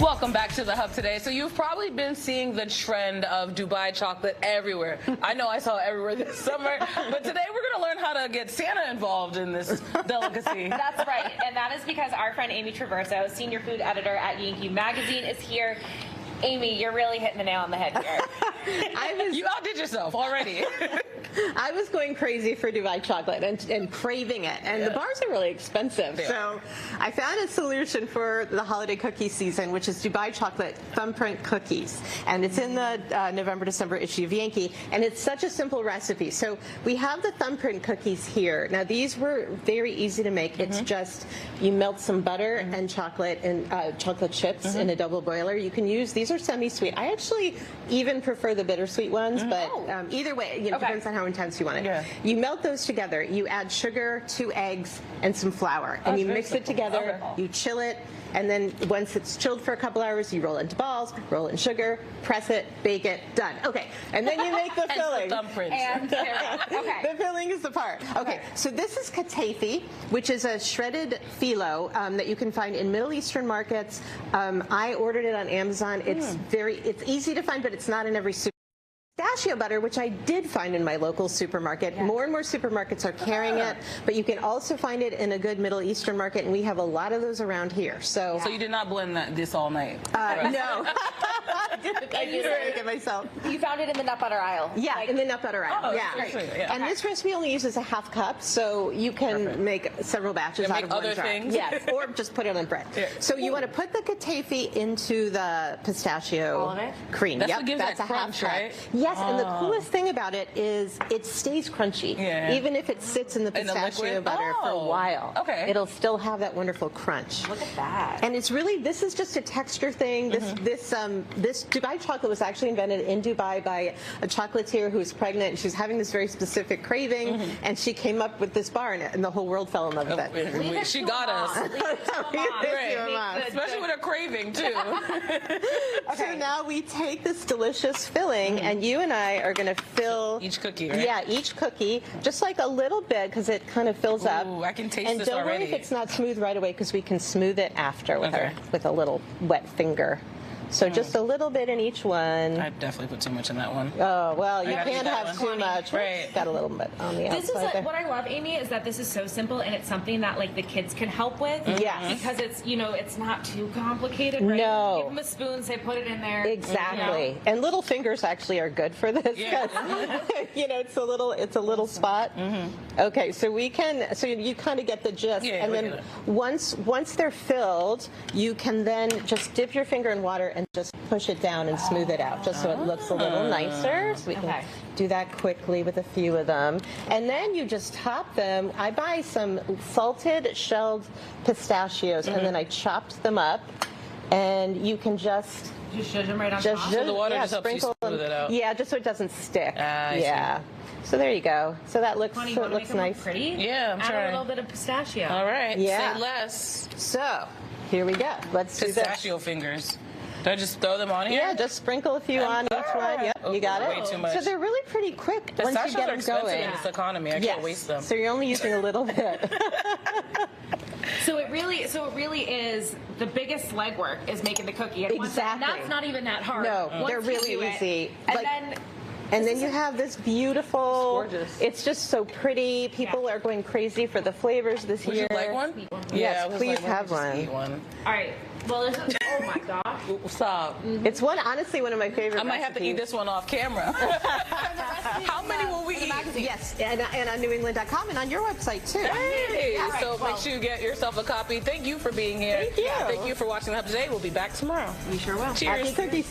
Welcome back to the Hub today. So you've probably been seeing the trend of Dubai chocolate everywhere. I know I saw it everywhere this summer, but today we're going to learn how to get Santa involved in this delicacy. That's right, and that is because our friend Amy Traverso, senior food editor at Yankee Magazine, is here. Amy, you're really hitting the nail on the head here. You outdid yourself already. I was going crazy for Dubai chocolate and craving it, and the bars are really expensive. So I found a solution for the holiday cookie season, which is Dubai chocolate thumbprint cookies, and it's in the November-December issue of Yankee, and it's such a simple recipe. So we have the thumbprint cookies here. Now these were very easy to make. It's just you melt some butter and chocolate and chocolate chips in a double boiler. You can use these are semi-sweet. I actually even prefer the bittersweet ones, but either way, depends on how intense you want it. Yeah. You melt those together. You add sugar, 2 eggs, and some flour, and you mix it together. You chill it, and then once it's chilled for a couple hours, you roll it into balls, roll it in sugar, press it, bake it, done. Okay, and then you make the filling. The filling is the part. Okay, so this is katafi, which is a shredded phyllo that you can find in Middle Eastern markets. I ordered it on Amazon. It's easy to find, but it's not in every supermarket. Pistachio butter, which I did find in my local supermarket. More and more supermarkets are carrying it, but you can also find it in a good Middle Eastern market, and we have a lot of those around here. So you did not blend this all night? No. I did it myself. You found it in the nut butter aisle? Yeah, in the nut butter aisle. And this recipe only uses a ½ cup, so you can make several batches out of one jar. Things. Yes, or just put it on bread. So you want to put the katafi into the pistachio cream. That's what gives that's that crunch, right? Yes, and the coolest thing about it is it stays crunchy. Even if it sits in the pistachio butter for a while. It'll still have that wonderful crunch. Look at that. And it's really, this is just a texture thing. This Dubai chocolate was actually invented in Dubai by a chocolatier who was pregnant, and she was having this very specific craving, and she came up with this bar, and the whole world fell in love with it. She got us. Especially with her craving, too. So now we take this delicious filling, and you and I are going to fill each cookie, right? Yeah, each cookie, just like a little bit, because it kind of fills up. I can taste this already. And don't worry if it's not smooth right away, because we can smooth it after with a little wet finger. So just a little bit in each one. I definitely put too much in that one. Oh, well, you can't have too much. Right. Got a little bit on the outside. This is what I love, Amy, is that this is so simple, and it's something that like the kids can help with. Yes. Because it's it's not too complicated, right? No. Give them a spoon, say put it in there. Exactly. And little fingers actually are good for this. Yeah. It's a little spot. Okay, so you kind of get the gist, and then once they're filled, you can then just dip your finger in water and just push it down and smooth it out, just so it looks a little nicer. So we can do that quickly with a few of them. And then you just top them. I buy some salted shelled pistachios, and then I chopped them up, and you can just zhuzh them right on top. So the water just helps you smooth it out. Yeah, just so it doesn't stick. I see. So there you go. So that looks nice. Pretty? Yeah, I'm trying. Add a little bit of pistachio. All right. Yeah. Say less. So here we go. Let's do this. Pistachio fingers. Do I just throw them on here? Yeah, just sprinkle a few on each one. Yep, you got it. Way too much. So they're really pretty quick once you get them going. In this economy. I can't waste them. So you're only using a little bit. So it really is the biggest legwork is making the cookie. And Exactly. That's not even that hard. No, they're really easy. And then you have this beautiful, it's just so pretty. People are going crazy for the flavors this year. Would you like one? Yes, please have one. All right. Well, oh my gosh. Stop. It's honestly one of my favorite I might have to eat this one off camera. How many will we eat? Yes, and on newengland.com and on your website, too. Hey, so make sure you get yourself a copy. Thank you for being here. Thank you. Thank you for watching the Hub today. We'll be back tomorrow. We sure will. Cheers. Happy cookie season.